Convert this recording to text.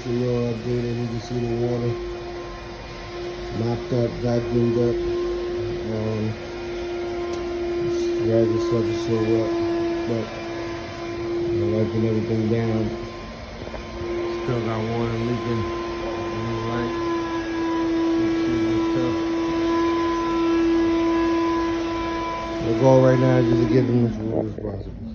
suspension mill updated. You can see the water mopped up, vacuumed up. Dragging stuff is still wet, but wiping everything down. Still got water leaking on the right. The goal right now is just to get them as water as possible.